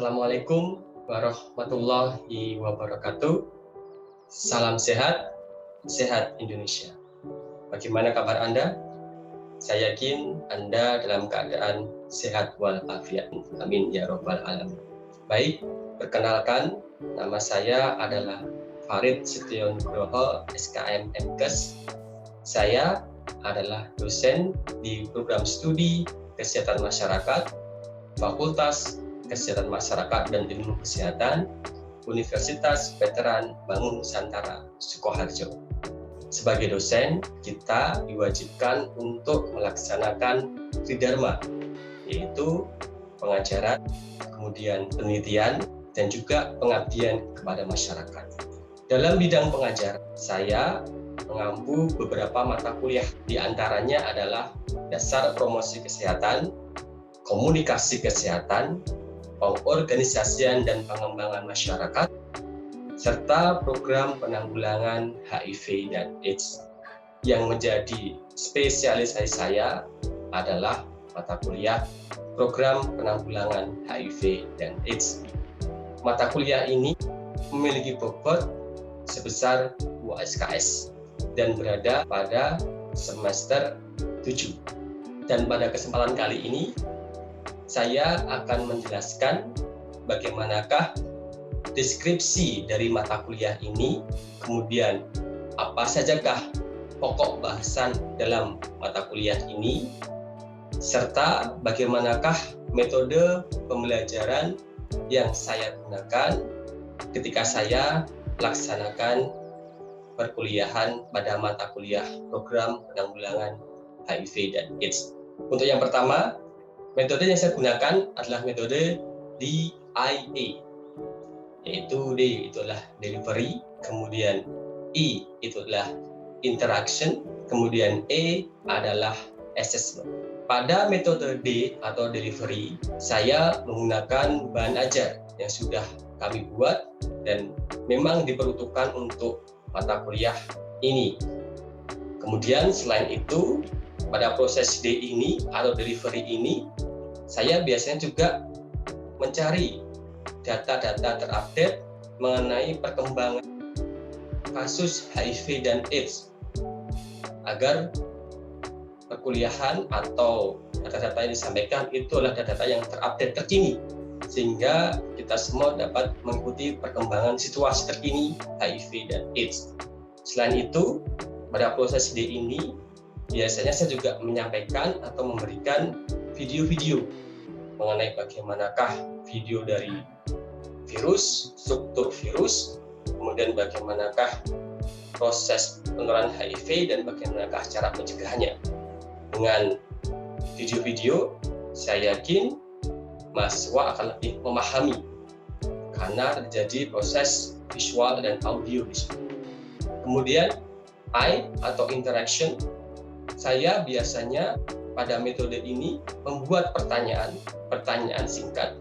Assalamualaikum warahmatullahi wabarakatuh. Salam sehat, sehat Indonesia. Bagaimana kabar Anda? Saya yakin Anda dalam keadaan sehat walafiat. Amin ya robbal alamin. Baik, perkenalkan, nama saya adalah Farid Setio Nugroho, SKM MKes. Saya adalah dosen di program studi Kesehatan Masyarakat, Fakultas Kesehatan Masyarakat dan Ilmu Kesehatan, Universitas Veteran Bangun Nusantara, Sukoharjo. Sebagai dosen, kita diwajibkan untuk melaksanakan tridharma, yaitu pengajaran, kemudian penelitian, dan juga pengabdian kepada masyarakat. Dalam bidang pengajar, saya mengampu beberapa mata kuliah, di antaranya adalah Dasar Promosi Kesehatan, Komunikasi Kesehatan, Pengorganisasian dan Pengembangan Masyarakat, serta Program Penanggulangan HIV dan AIDS. Yang menjadi spesialisasi saya adalah mata kuliah Program Penanggulangan HIV dan AIDS. Mata kuliah ini memiliki bobot sebesar 2 SKS dan berada pada semester 7. Dan pada kesempatan kali ini, saya akan menjelaskan bagaimanakah deskripsi dari mata kuliah ini, kemudian apa sajakah pokok bahasan dalam mata kuliah ini, serta bagaimanakah metode pembelajaran yang saya gunakan ketika saya melaksanakan perkuliahan pada mata kuliah Program Penanggulangan HIV dan AIDS. Untuk yang pertama, metode yang saya gunakan adalah metode DIA, yaitu D itulah delivery, kemudian I itu adalah interaction, kemudian E adalah assessment. Pada metode D atau delivery, saya menggunakan bahan ajar yang sudah kami buat dan memang diperuntukkan untuk mata kuliah ini. Kemudian selain itu, pada proses D ini atau delivery ini, saya biasanya juga mencari data-data terupdate mengenai perkembangan kasus HIV dan AIDS agar perkuliahan atau data-data yang disampaikan itu adalah data-data yang terupdate terkini, sehingga kita semua dapat mengikuti perkembangan situasi terkini HIV dan AIDS. Selain itu, pada proses D ini biasanya saya juga menyampaikan atau memberikan video-video mengenai bagaimanakah video dari virus, struktur virus, kemudian bagaimanakah proses penularan HIV dan bagaimanakah cara pencegahannya. Dengan video-video, saya yakin mahasiswa akan lebih memahami karena terjadi proses visual dan audio di situ. Kemudian I atau interaction, saya biasanya pada metode ini membuat pertanyaan singkat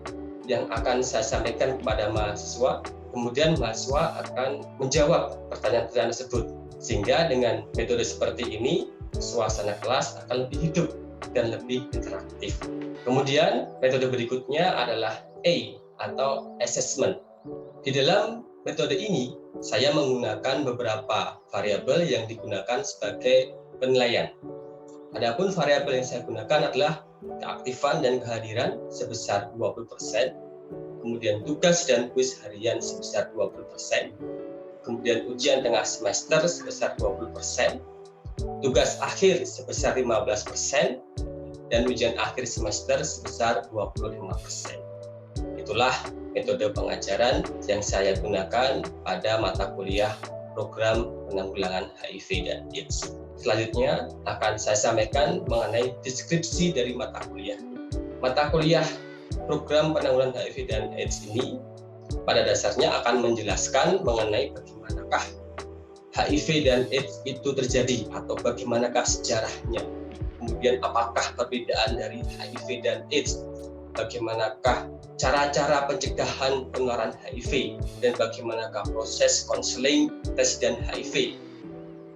yang akan saya sampaikan kepada mahasiswa, kemudian mahasiswa akan menjawab pertanyaan-pertanyaan tersebut. Sehingga dengan metode seperti ini, suasana kelas akan lebih hidup dan lebih interaktif. Kemudian metode berikutnya adalah A atau assessment. Di dalam metode ini, saya menggunakan beberapa variabel yang digunakan sebagai penilaian. Adapun variabel yang saya gunakan adalah keaktifan dan kehadiran sebesar 20%, kemudian tugas dan kuis harian sebesar 20%, kemudian ujian tengah semester sebesar 20%, tugas akhir sebesar 15%, dan ujian akhir semester sebesar 25%. Itulah metode pengajaran yang saya gunakan pada mata kuliah Program Penanggulangan HIV dan AIDS. Selanjutnya akan saya sampaikan mengenai deskripsi dari mata kuliah. Mata kuliah Program Penanggulangan HIV dan AIDS ini pada dasarnya akan menjelaskan mengenai bagaimanakah HIV dan AIDS itu terjadi atau bagaimanakah sejarahnya. Kemudian apakah perbedaan dari HIV dan AIDS, bagaimanakah cara-cara pencegahan penularan HIV, dan bagaimanakah proses konseling tes dan HIV.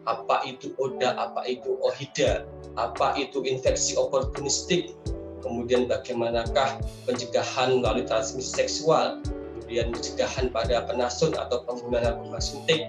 Apa itu ODA, apa itu OHIDA, apa itu infeksi oportunistik, kemudian bagaimanakah pencegahan melalui transmisi seksual, kemudian pencegahan pada penasun atau pengguna narkoba suntik,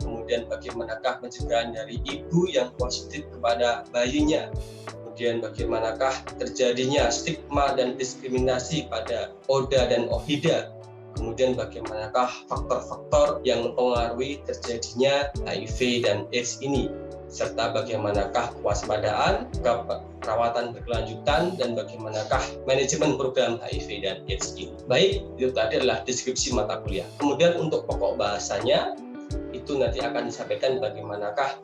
kemudian bagaimanakah pencegahan dari ibu yang positif kepada bayinya, kemudian bagaimanakah terjadinya stigma dan diskriminasi pada ODA dan OHIDA, kemudian bagaimanakah faktor-faktor yang mempengaruhi terjadinya HIV dan AIDS ini, serta bagaimanakah kewaspadaan, perawatan berkelanjutan, dan bagaimanakah manajemen program HIV dan AIDS ini. Baik, itu tadi adalah deskripsi mata kuliah. Kemudian untuk pokok bahasanya, itu nanti akan disampaikan bagaimanakah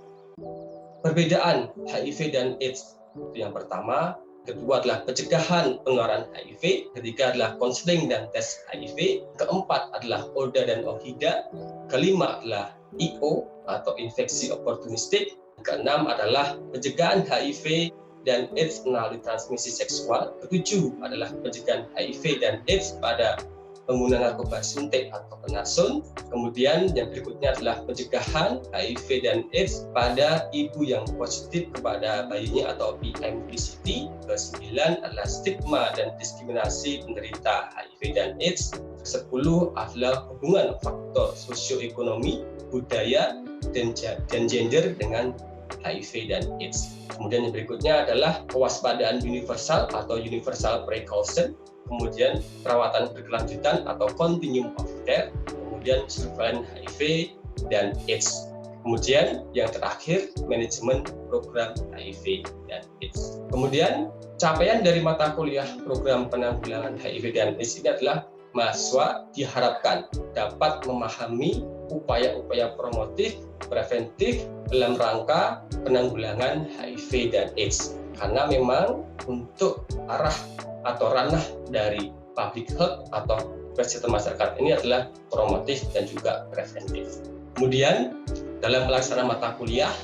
perbedaan HIV dan AIDS. Itu yang pertama. Kedua adalah pencegahan penularan HIV, ketiga adalah konseling dan tes HIV, keempat adalah ODA dan OHIDA, kelima adalah IO atau infeksi oportunistik, keenam adalah pencegahan HIV dan AIDS melalui transmisi seksual, ketujuh adalah pencegahan HIV dan AIDS pada pengguna narkoba suntik atau penasun. Kemudian yang berikutnya adalah pencegahan HIV dan AIDS pada ibu yang positif kepada bayinya atau PMDCT. Kesembilan adalah stigma dan diskriminasi penderita HIV dan AIDS. Kesepuluh adalah hubungan faktor sosioekonomi, budaya, dan gender dengan HIV dan AIDS. Kemudian yang berikutnya adalah kewaspadaan universal atau universal precaution, kemudian perawatan berkelanjutan atau continuum of care, kemudian surveillance HIV dan AIDS. Kemudian yang terakhir, manajemen program HIV dan AIDS. Kemudian capaian dari mata kuliah program penanggulangan HIV dan AIDS ini adalah mahasiswa diharapkan dapat memahami upaya-upaya promotif, preventif dalam rangka penanggulangan HIV dan AIDS. Karena memang untuk arah atau ranah dari public health atau kesehatan masyarakat ini adalah promotif dan juga preventif. Kemudian dalam pelaksanaan mata kuliah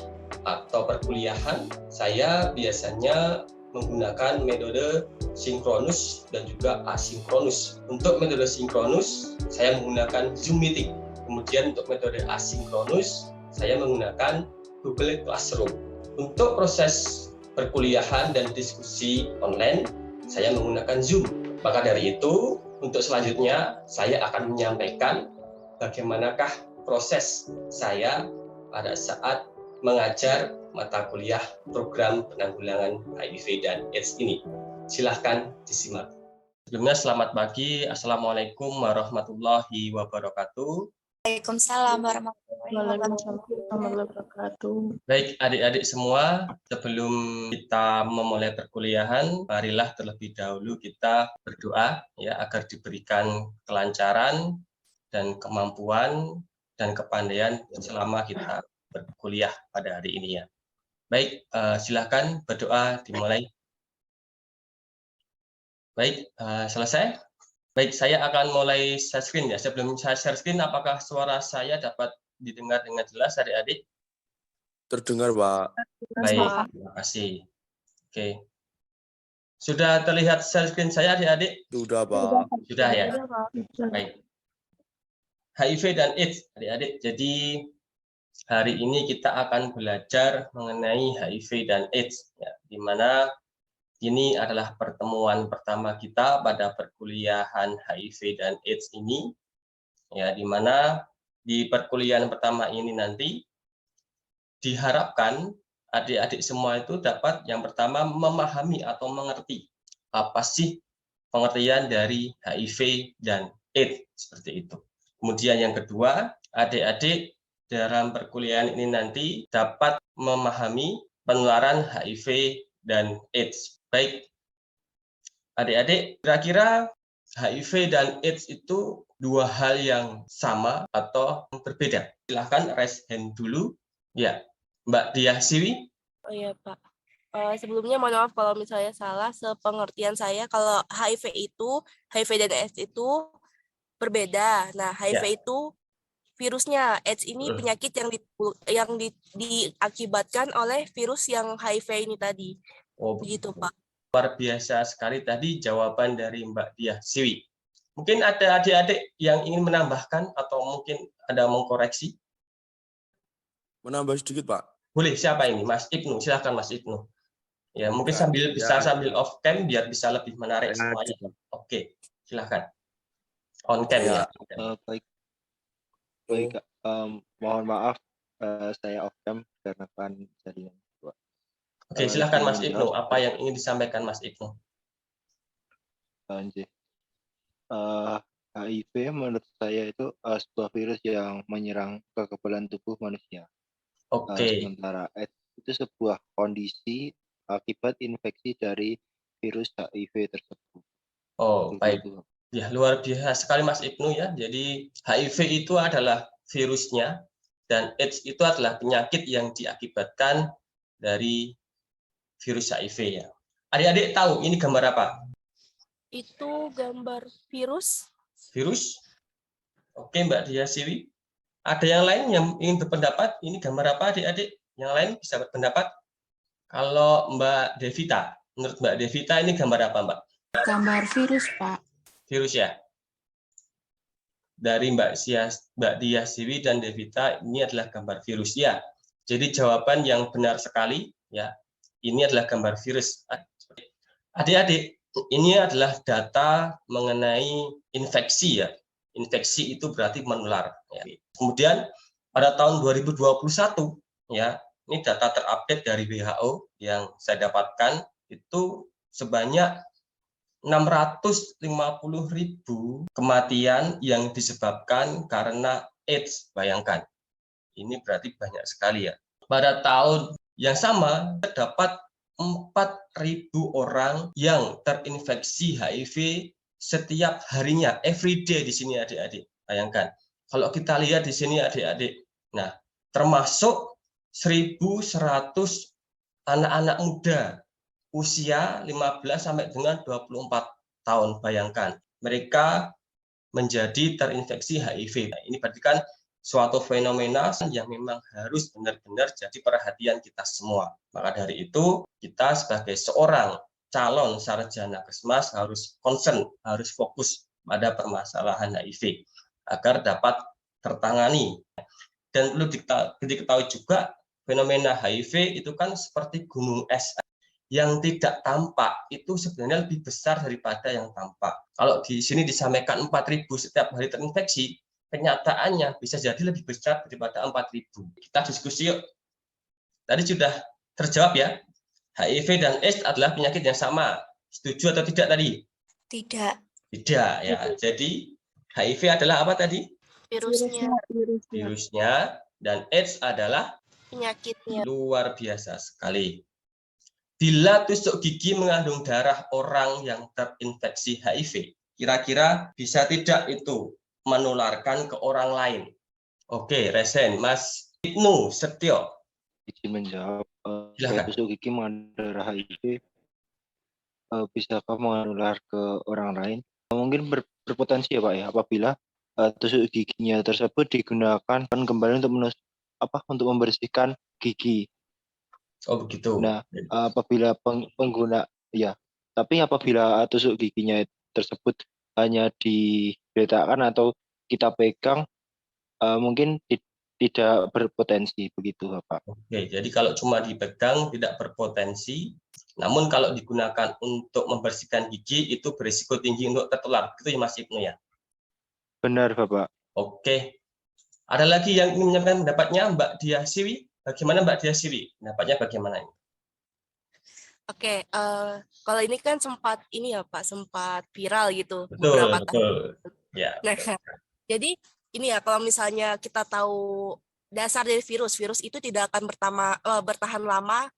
atau perkuliahan, saya biasanya menggunakan metode sinkronus dan juga asinkronus. Untuk metode sinkronus, saya menggunakan Zoom meeting. Kemudian untuk metode asinkronus, saya menggunakan Google Classroom. Untuk proses perkuliahan dan diskusi online, saya menggunakan Zoom. Maka dari itu, untuk selanjutnya saya akan menyampaikan bagaimanakah proses saya pada saat mengajar mata kuliah program penanggulangan HIV dan AIDS ini. Silahkan disimak. Sebelumnya selamat pagi. Assalamualaikum warahmatullahi wabarakatuh. Waalaikumsalam warahmatullahi wabarakatuh. Baik adik-adik semua, sebelum kita memulai perkuliahan, marilah terlebih dahulu kita berdoa ya agar diberikan kelancaran dan kemampuan dan kepandaian selama kita berkuliah pada hari ini ya. Baik, silakan berdoa dimulai. Baik, selesai. Baik, saya akan mulai share screen ya. Sebelum saya share screen, apakah suara saya dapat didengar dengan jelas adik-adik? Terdengar, Pak. Baik, terima kasih. Oke. Sudah terlihat share screen saya adik-adik? Sudah, Pak. Sudah ya? Baik. HIV dan AIDS adik-adik. Jadi hari ini kita akan belajar mengenai HIV dan AIDS, ya, di mana ini adalah pertemuan pertama kita pada perkuliahan HIV dan AIDS ini, ya, di mana di perkuliahan pertama ini nanti diharapkan adik-adik semua itu dapat yang pertama memahami atau mengerti apa sih pengertian dari HIV dan AIDS seperti itu. Kemudian yang kedua, adik-adik dalam perkuliahan ini nanti dapat memahami penularan HIV dan AIDS. Baik, adik-adik, kira-kira HIV dan AIDS itu dua hal yang sama atau berbeda? Silahkan raise hand dulu. Ya, Mbak Diah Siwi. Oh iya, Pak. Sebelumnya mohon maaf kalau misalnya salah. Sepengertian saya, kalau HIV dan AIDS itu berbeda. Nah, HIV itu virusnya, AIDS ini penyakit yang diakibatkan oleh virus yang HIV ini tadi. Oh, begitu, Pak. Luar biasa sekali tadi jawaban dari Mbak Diah Siwi. Mungkin ada adik-adik yang ingin menambahkan atau mungkin ada mengkoreksi? Menambah sedikit, Pak. Boleh, siapa ini? Mas Ibnu, silakan Mas Ibnu. Ya, mungkin Ya, sambil off cam biar bisa lebih menarik saya semuanya. juga. Oke, silahkan. On cam ya. Baik, baik Kak. Mohon maaf saya off cam karena kan jaringan. Oke, silahkan Izin Mas Ibnu. menjawab. Apa yang ingin disampaikan Mas Ibnu? Lanjut. HIV menurut saya itu sebuah virus yang menyerang kekebalan tubuh manusia. Oke. Sementara AIDS itu sebuah kondisi akibat infeksi dari virus HIV tersebut. Oh, baik. Begitu. Ya, luar biasa sekali Mas Ibnu ya. Jadi HIV itu adalah virusnya dan AIDS itu adalah penyakit yang diakibatkan dari virus HIV ya. Adik-adik tahu ini gambar apa? Itu gambar virus. Virus? Oke, Mbak Dia Siwi. Ada yang lain yang ingin berpendapat? Ini gambar apa adik-adik? Yang lain bisa berpendapat? Kalau Mbak Devita, menurut Mbak Devita ini gambar apa Mbak? Gambar virus, Pak. Virus ya? Dari Mbak Dia Siwi dan Devita ini adalah gambar virus ya. Jadi jawaban yang benar sekali ya. Ini adalah gambar virus. Adik-adik, ini adalah data mengenai infeksi ya. Infeksi itu berarti menular. Ya. Kemudian pada tahun 2021 ya, ini data terupdate dari WHO yang saya dapatkan itu sebanyak 650.000 kematian yang disebabkan karena AIDS. Bayangkan, ini berarti banyak sekali ya. Pada tahun yang sama terdapat 4.000 orang yang terinfeksi HIV setiap harinya, every day di sini adik-adik. Bayangkan, kalau kita lihat di sini adik-adik, nah termasuk 1.100 anak-anak muda usia 15 sampai dengan 24 tahun. Bayangkan, mereka menjadi terinfeksi HIV. Nah, ini berarti kan suatu fenomena yang memang harus benar-benar jadi perhatian kita semua. Maka dari itu, kita sebagai seorang calon sarjana kesmas harus concern, harus fokus pada permasalahan HIV agar dapat tertangani. Dan perlu diketahui juga, fenomena HIV itu kan seperti gunung es yang tidak tampak itu sebenarnya lebih besar daripada yang tampak. Kalau di sini disampaikan 4.000 setiap hari terinfeksi, kenyataannya bisa jadi lebih besar daripada 4.000. Kita diskusi yuk. Tadi sudah terjawab ya, HIV dan AIDS adalah penyakit yang sama. Setuju atau tidak tadi? Tidak. Tidak ya. Jadi HIV adalah apa tadi? Virusnya. Virusnya, dan AIDS adalah Penyakitnya. luar biasa sekali. Bila tusuk gigi mengandung darah orang yang terinfeksi HIV, kira-kira bisa tidak itu menularkan ke orang lain? Oke, resen, Mas Ibnu Setio. Izin menjawab. Silakan. Tusuk gigi mengandung darah HIV bisakah menular ke orang lain? Mungkin berpotensi ya Pak ya, apabila tusuk giginya tersebut digunakan kembali untuk membersihkan gigi. Oh begitu. Nah, apabila pengguna ya, tapi apabila tusuk giginya tersebut hanya diletakkan atau kita pegang, mungkin tidak berpotensi begitu, Pak. Oke, jadi kalau cuma dipegang tidak berpotensi, namun kalau digunakan untuk membersihkan gigi itu berisiko tinggi untuk tertular. Itu ya Mas Ibnu ya? Benar, Bapak. Oke. Ada lagi yang ingin menyampaikan pendapatnya, Mbak Dia Siwi? Bagaimana Mbak Dia Siwi? Pendapatnya bagaimana ini? Oke, kalau ini kan sempat ini ya Pak, sempat viral gitu Betul, beberapa tahun. betul. Ya. Nah, jadi ini ya kalau misalnya kita tahu dasar dari virus itu tidak akan bertahan lama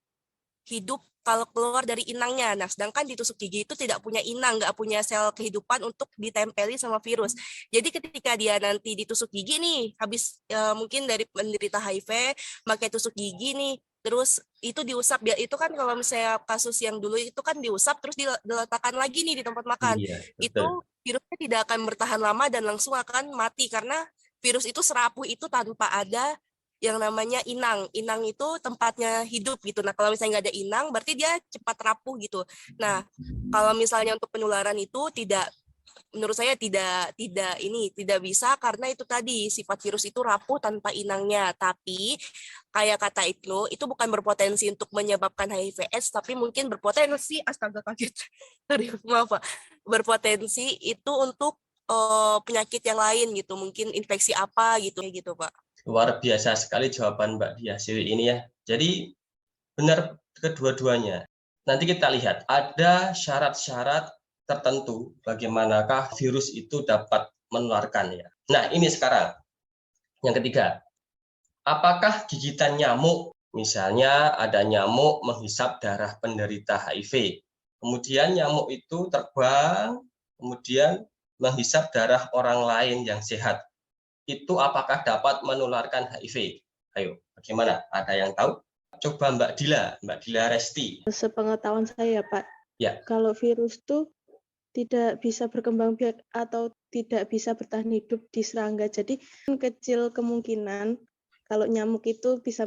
hidup kalau keluar dari inangnya. Nah, sedangkan di tusuk gigi itu tidak punya inang, nggak punya sel kehidupan untuk ditempeli sama virus. Jadi ketika dia nanti ditusuk gigi nih, habis mungkin dari penderita HIV, pakai tusuk gigi nih, terus itu diusap. Itu kan kalau misalnya kasus yang dulu itu kan diusap, terus diletakkan lagi nih di tempat makan. Iya, Itu virusnya tidak akan bertahan lama dan langsung akan mati, karena virus itu serapuh itu tanpa ada yang namanya inang. Inang itu tempatnya hidup gitu. Nah, kalau misalnya nggak ada inang, berarti dia cepat rapuh gitu. Nah, kalau misalnya untuk penularan itu menurut saya tidak bisa, karena itu tadi sifat virus itu rapuh tanpa inangnya. Tapi kayak kata itu bukan berpotensi untuk menyebabkan HIV/AIDS, tapi mungkin berpotensi, astaga kaget, sorry, maaf Pak, berpotensi itu untuk penyakit yang lain gitu, mungkin infeksi apa gitu Pak. Luar biasa sekali jawaban Mbak Diah Siwi ini ya. Jadi benar kedua-duanya. Nanti kita lihat ada syarat-syarat tertentu bagaimanakah virus itu dapat menularkan ya. Nah, ini sekarang yang ketiga. Apakah gigitan nyamuk, misalnya ada nyamuk menghisap darah penderita HIV, kemudian nyamuk itu terbang, kemudian menghisap darah orang lain yang sehat, itu apakah dapat menularkan HIV? Ayo, bagaimana? Ada yang tahu? Coba Mbak Dila Resti. Sepengetahuan saya, Pak, Ya. kalau virus itu tidak bisa berkembang biak atau tidak bisa bertahan hidup di serangga. Jadi kecil kemungkinan kalau nyamuk itu bisa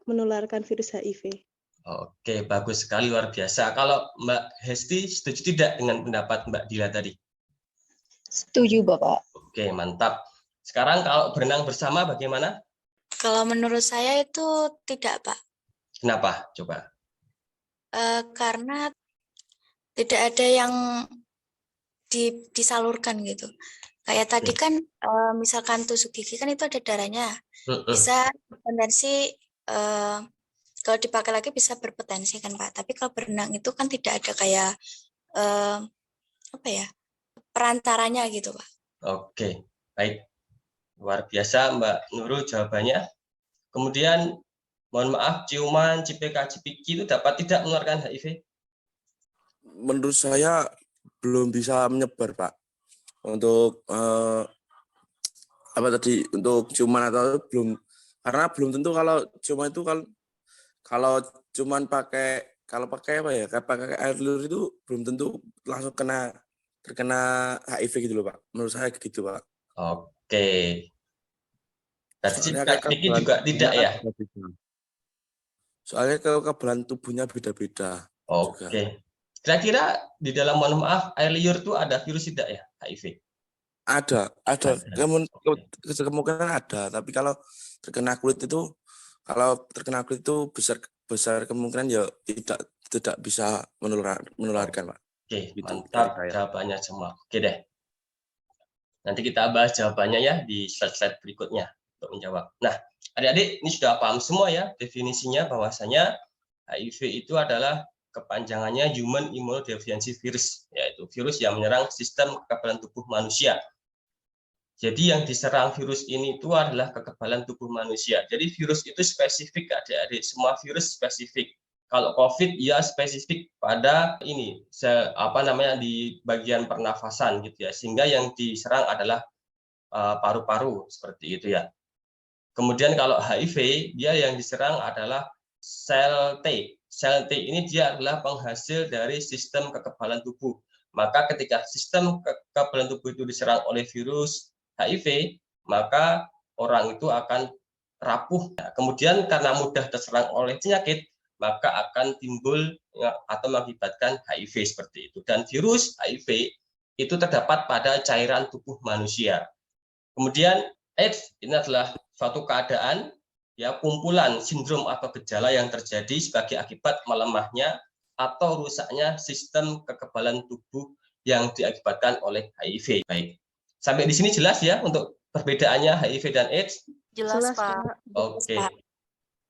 menularkan virus HIV. Oke, bagus sekali, luar biasa. Kalau Mbak Hesti setuju tidak dengan pendapat Mbak Dila tadi? Setuju, Bapak. Oke, mantap. Sekarang kalau berenang bersama bagaimana? Kalau menurut saya itu tidak, Pak. Kenapa? Coba. Karena tidak ada yang disalurkan gitu. Kayak tadi kan misalkan tusuk gigi kan itu ada darahnya. Bisa berpotensi kalau dipakai lagi bisa berpotensi kan Pak. Tapi kalau berenang itu kan tidak ada kayak perantaranya gitu Pak. Oke, baik. Luar biasa Mbak Nurul jawabannya. Kemudian mohon maaf, ciuman, cipika, cipiki itu dapat tidak menularkan HIV? Menurut saya belum bisa menyebar Pak. Untuk untuk ciuman atau belum, karena belum tentu kalau ciuman itu kalau cuman pakai air liur itu belum tentu langsung terkena HIV gitu loh Pak. Menurut saya gitu Pak. Oke. Berarti cipika juga tidak ya? Soalnya kekebalan tubuhnya beda-beda. Oke. Juga. Kira-kira di dalam, mohon maaf, air liur itu ada virus tidak ya, HIV? Ada. Kemungkinan ada, tapi kalau terkena kulit itu besar kemungkinan ya tidak bisa menularkan, Pak. Oke, gitu, mantap jawabannya semua. Oke deh. Nanti kita bahas jawabannya ya di slide-slide berikutnya untuk menjawab. Nah, adik-adik ini sudah paham semua ya definisinya, bahwasanya HIV itu adalah kepanjangannya Human Immunodeficiency Virus, yaitu virus yang menyerang sistem kekebalan tubuh manusia. Jadi yang diserang virus ini itu adalah kekebalan tubuh manusia. Jadi virus itu spesifik, adik-adik. Semua virus spesifik. Kalau COVID ya spesifik pada ini, di bagian pernafasan gitu ya. Sehingga yang diserang adalah paru-paru seperti itu ya. Kemudian kalau HIV dia yang diserang adalah sel T. Sel T ini dia adalah penghasil dari sistem kekebalan tubuh. Maka ketika sistem kekebalan tubuh itu diserang oleh virus HIV, maka orang itu akan rapuh. Kemudian karena mudah terserang oleh penyakit, maka akan timbul atau mengakibatkan HIV seperti itu. Dan virus HIV itu terdapat pada cairan tubuh manusia. Kemudian AIDS ini adalah suatu keadaan, ya, kumpulan sindrom atau gejala yang terjadi sebagai akibat melemahnya atau rusaknya sistem kekebalan tubuh yang diakibatkan oleh HIV. Baik, sampai di sini jelas ya untuk perbedaannya HIV dan AIDS? Jelas Pak. Oke,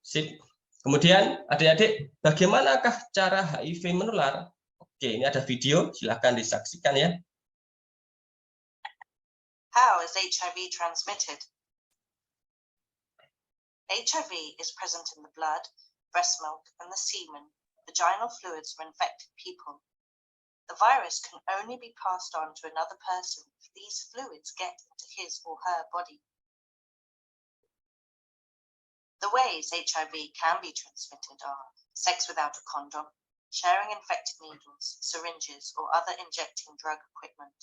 sip. Kemudian adik-adik, bagaimanakah cara HIV menular? Oke, ini ada video, silahkan disaksikan ya. How is HIV transmitted? HIV is present in the blood, breast milk, and the semen, vaginal fluids of infected people. The virus can only be passed on to another person if these fluids get into his or her body. The ways HIV can be transmitted are sex without a condom, sharing infected needles, syringes, or other injecting drug equipment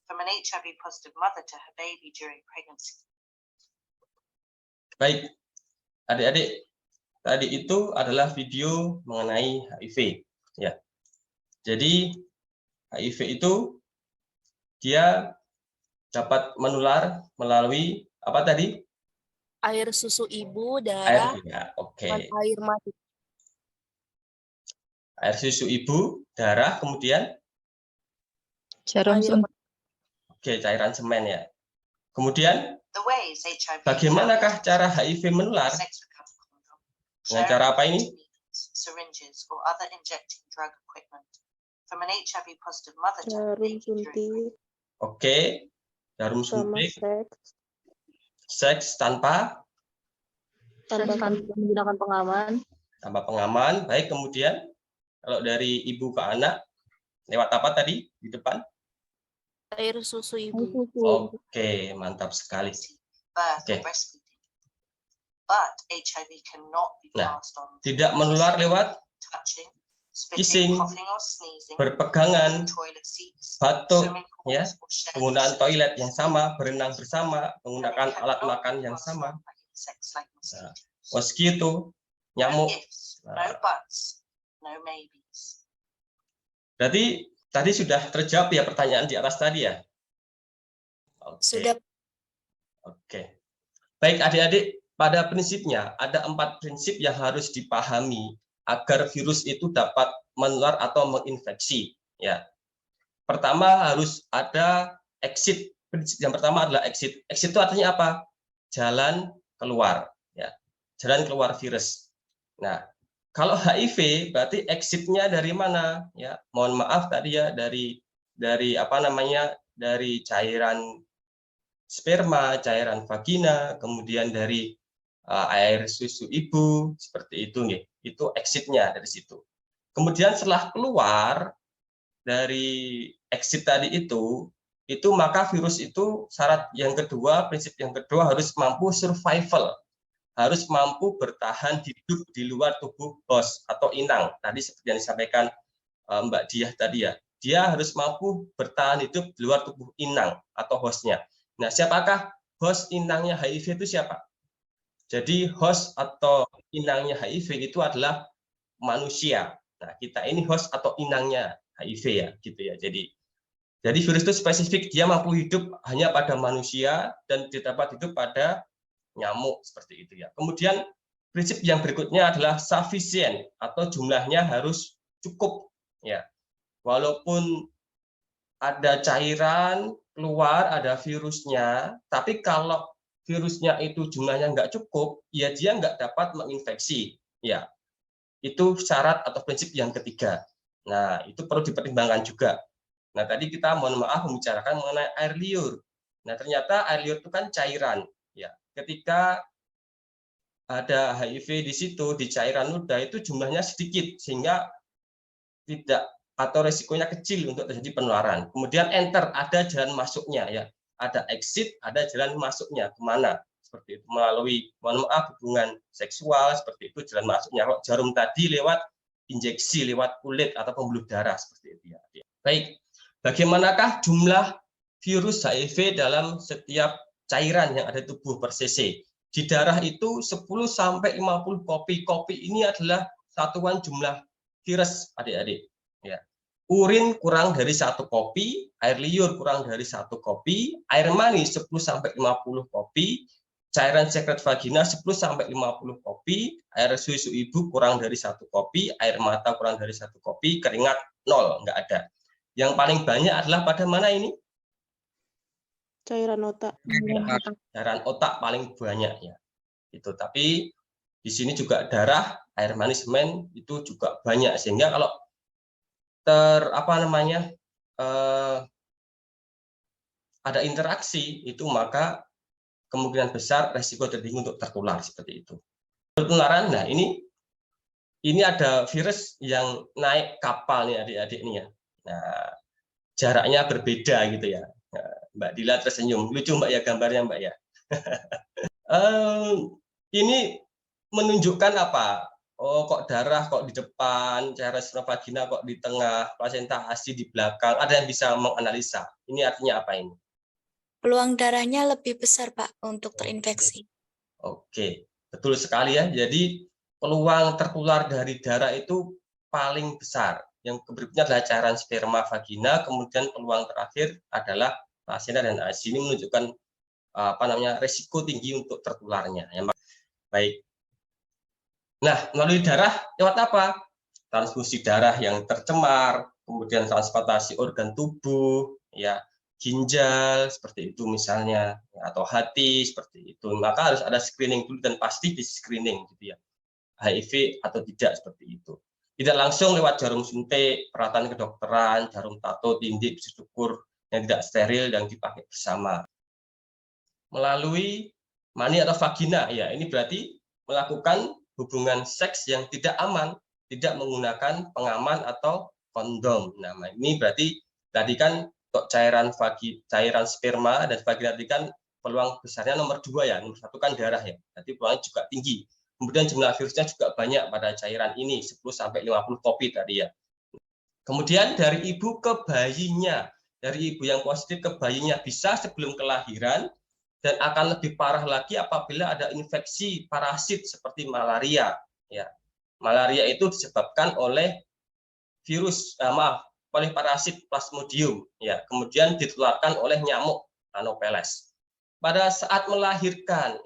from an HIV-positive mother to her baby during pregnancy. Baik, adik-adik, tadi itu adalah video mengenai HIV. Ya, jadi HIV itu dia dapat menular melalui apa tadi? Air susu ibu, Air darah, ya, oke. dan air mati. Air susu ibu, darah, kemudian Jarum Air suntik. oke, cairan semen ya. Kemudian The ways HIV bagaimanakah can be cara HIV menular? sex without a condom, Dengan sharing cara apa ini? infected needles, syringes, or other injecting drug equipment from an HIV positive mother to her Jarum baby during suntik Oke, jarum sama suntik, seks seks tanpa Menggunakan pengaman. pengaman. Baik, kemudian kalau dari ibu ke anak, lewat apa tadi di depan? Air susu ibu. Oke, mantap sekali. birth Okay. or breastfeeding. But HIV cannot be Nah, passed on tidak menular lewat touching, kissing, spitting, coughing or sneezing, berpegangan, toilet seats, batuk, swimming ya, pools, or shared penggunaan facilities. toilet yang sama, berenang bersama, And it menggunakan alat cannot makan be yang passed sama. on by insects like mosquitoes. Mosquito, No nyamuk. ifs, no buts, no maybes. Berarti tadi sudah terjawab ya pertanyaan di atas tadi ya? Oke. Sudah. Oke. Baik adik-adik, pada prinsipnya ada 4 prinsip yang harus dipahami agar virus itu dapat menular atau menginfeksi. Ya. Pertama harus ada exit. Prinsip yang pertama adalah exit. Exit itu artinya apa? Jalan keluar. Ya. Jalan keluar virus. Nah, kalau HIV berarti exitnya dari mana? Ya, mohon maaf tadi ya dari apa namanya? Dari cairan sperma, cairan vagina, kemudian dari air susu ibu, seperti itu nih. Itu exitnya dari situ. Kemudian setelah keluar dari exit tadi itu maka virus itu syarat yang kedua, prinsip yang kedua harus mampu survival, harus mampu bertahan hidup di luar tubuh host atau inang. Tadi seperti yang disampaikan Mbak Diah tadi ya, dia harus mampu bertahan hidup di luar tubuh inang atau hostnya. Nah, siapakah host inangnya HIV itu siapa? Jadi host atau inangnya HIV itu adalah manusia. Nah, kita ini host atau inangnya HIV ya, gitu ya. Jadi virus itu spesifik, dia mampu hidup hanya pada manusia dan tidak dapat hidup pada nyamuk seperti itu ya. Kemudian prinsip yang berikutnya adalah sufficient atau jumlahnya harus cukup ya. Walaupun ada cairan keluar, ada virusnya, tapi kalau virusnya itu jumlahnya nggak cukup, ya dia nggak dapat menginfeksi. Ya, itu syarat atau prinsip yang ketiga. Nah, itu perlu dipertimbangkan juga. Nah, tadi kita mohon maaf membicarakan mengenai air liur. Nah, ternyata air liur itu kan cairan. Ya, ketika ada HIV di situ, di cairan ludah itu jumlahnya sedikit, sehingga tidak atau resikonya kecil untuk terjadi penularan. Kemudian enter, ada jalan masuknya ya. Ada exit, ada jalan masuknya kemana? Seperti itu melalui, mohon maaf, hubungan seksual, seperti itu jalan masuknya. Kalau jarum tadi lewat injeksi, lewat kulit atau pembuluh darah seperti itu ya. Baik, bagaimanakah jumlah virus HIV dalam setiap cairan yang ada di tubuh per cc? Di darah itu 10 sampai 50 kopi. Kopi ini adalah satuan jumlah virus adik-adik. Ya. Urin kurang dari 1 kopi, air liur kurang dari 1 kopi, air mani 10 sampai 50 kopi, cairan sekret vagina 10 sampai 50 kopi, air susu ibu kurang dari 1 kopi, air mata kurang dari 1 kopi, keringat 0, enggak ada. Yang paling banyak adalah pada mana ini? Cairan otak. Cairan otak paling banyak ya. Itu, tapi di sini juga darah, air mani, semen itu juga banyak, sehingga kalau ada interaksi itu maka kemungkinan besar resiko tertinggi untuk tertular seperti itu. Penularan, nah ini ada virus yang naik kapal nih adik-adik nih ya. Nah, jaraknya berbeda gitu ya. Nah, Mbak Dila tersenyum, lucu Mbak ya gambarnya Mbak ya. Ini menunjukkan apa? Oh, kok darah kok di depan, cairan sperma vagina kok di tengah, plasenta ASI di belakang. Ada yang bisa menganalisa. Ini artinya apa ini? Peluang darahnya lebih besar, Pak, untuk terinfeksi. Oke, betul sekali ya. Jadi peluang tertular dari darah itu paling besar. Yang berikutnya adalah cairan sperma vagina, kemudian peluang terakhir adalah plasenta dan ASI. Ini menunjukkan resiko tinggi untuk tertularnya. Ya, baik. Nah, melalui darah lewat apa? Transfusi darah yang tercemar, kemudian transportasi organ tubuh, ya, ginjal seperti itu misalnya, atau hati seperti itu. Maka harus ada screening dulu dan pasti di screening gitu ya. HIV atau tidak seperti itu. Tidak langsung lewat jarum suntik, peralatan kedokteran, jarum tato, tindik, besi cukur yang tidak steril yang dipakai bersama. Melalui mani atau vagina, ya ini berarti melakukan hubungan seks yang tidak aman, tidak menggunakan pengaman atau kondom. Nah, ini berarti tadi kan untuk cairan sperma dan vagina tadi kan peluang besarnya nomor 2 ya, nomor 1 kan darah ya, berarti peluangnya juga tinggi. Kemudian jumlah virusnya juga banyak pada cairan ini, 10-50 kopi tadi ya. Kemudian dari ibu ke bayinya, dari ibu yang positif ke bayinya bisa sebelum kelahiran, dan akan lebih parah lagi apabila ada infeksi parasit seperti malaria. Ya, malaria itu disebabkan oleh oleh parasit Plasmodium. Ya, kemudian ditularkan oleh nyamuk Anopheles. Pada saat melahirkan,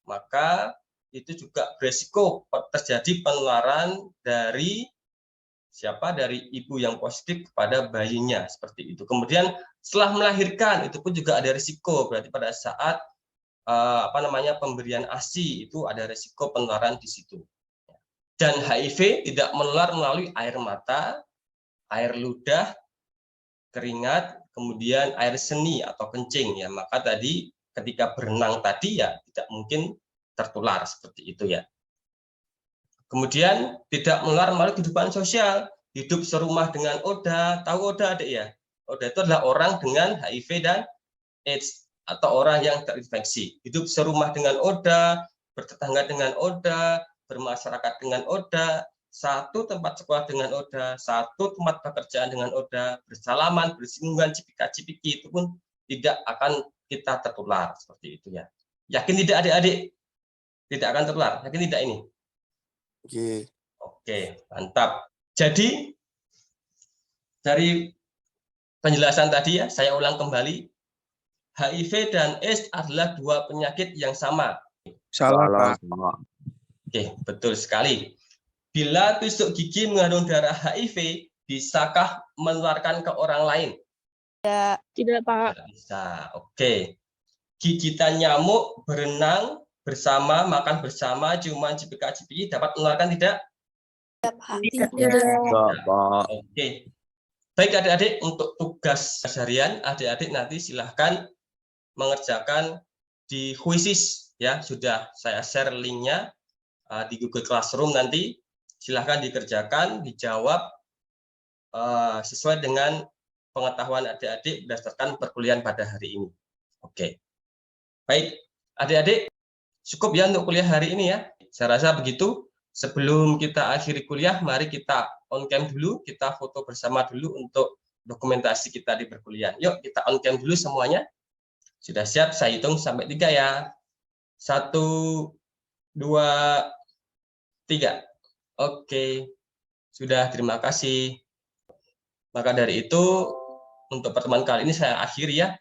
maka itu juga beresiko terjadi penularan dari ibu yang positif kepada bayinya seperti itu. Kemudian setelah melahirkan itu pun juga ada risiko, berarti pada saat pemberian ASI itu ada risiko penularan di situ. Dan HIV tidak menular melalui air mata, air ludah, keringat, kemudian air seni atau kencing ya. Maka tadi ketika berenang tadi ya tidak mungkin tertular seperti itu ya. Kemudian tidak menular melalui kehidupan sosial, hidup serumah dengan ODA. Tahu ODA adik ya? ODA itu adalah orang dengan HIV dan AIDS atau orang yang terinfeksi. Hidup serumah dengan ODA, bertetangga dengan ODA, bermasyarakat dengan ODA, satu tempat sekolah dengan ODA, satu tempat pekerjaan dengan ODA, bersalaman, bersinggungan, cipika-cipiki itu pun tidak akan kita tertular seperti itu ya. Yakin tidak adik-adik? Tidak akan tertular. Yakin tidak ini? Oke, mantap. Jadi dari penjelasan tadi ya, saya ulang kembali. HIV dan AIDS adalah 2 penyakit yang sama. Salah. Oke, betul sekali. Bila tusuk gigi mengandung darah HIV, bisakah menularkan ke orang lain? Tidak, Pak. Tidak bisa. Oke. Gigitan nyamuk, berenang bersama, makan bersama, ciuman, cipika-cipiki dapat menularkan tidak? Tidak, Pak. Oke. Baik adik-adik, untuk tugas harian adik-adik nanti silahkan mengerjakan di Quizzes ya, sudah saya share linknya di Google Classroom nanti. Silahkan dikerjakan, dijawab sesuai dengan pengetahuan adik-adik berdasarkan perkuliahan pada hari ini. Oke. Baik, adik-adik, cukup ya untuk kuliah hari ini ya. Saya rasa begitu. Sebelum kita akhiri kuliah, mari kita on cam dulu, kita foto bersama dulu untuk dokumentasi kita di perkuliahan. Yuk, kita on cam dulu semuanya. Sudah siap? Saya hitung sampai 3 ya. 1, 2, 3. Oke. Sudah, terima kasih. Maka dari itu, untuk pertemuan kali ini saya akhiri ya.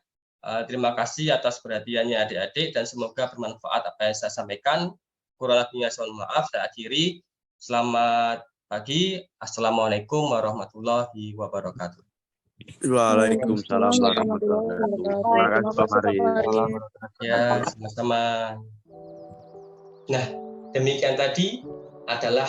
Terima kasih atas perhatiannya adik-adik dan semoga bermanfaat apa yang saya sampaikan. Kurang lebihnya mohon maaf, saya akhiri. Selamat pagi. Assalamualaikum warahmatullahi wabarakatuh. Waalaikumsalam warahmatullahi wabarakatuh. Ya, sama-sama. Nah, demikian tadi adalah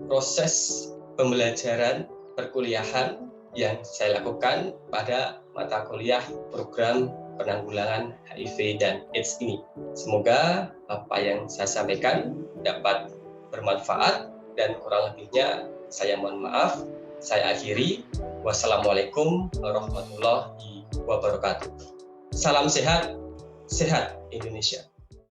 proses pembelajaran perkuliahan yang saya lakukan pada mata kuliah program penanggulangan HIV dan AIDS ini. Semoga apa yang saya sampaikan dapat bermanfaat dan kurang lebihnya saya mohon maaf. Saya akhiri. Wassalamualaikum warahmatullahi wabarakatuh. Salam sehat, sehat Indonesia.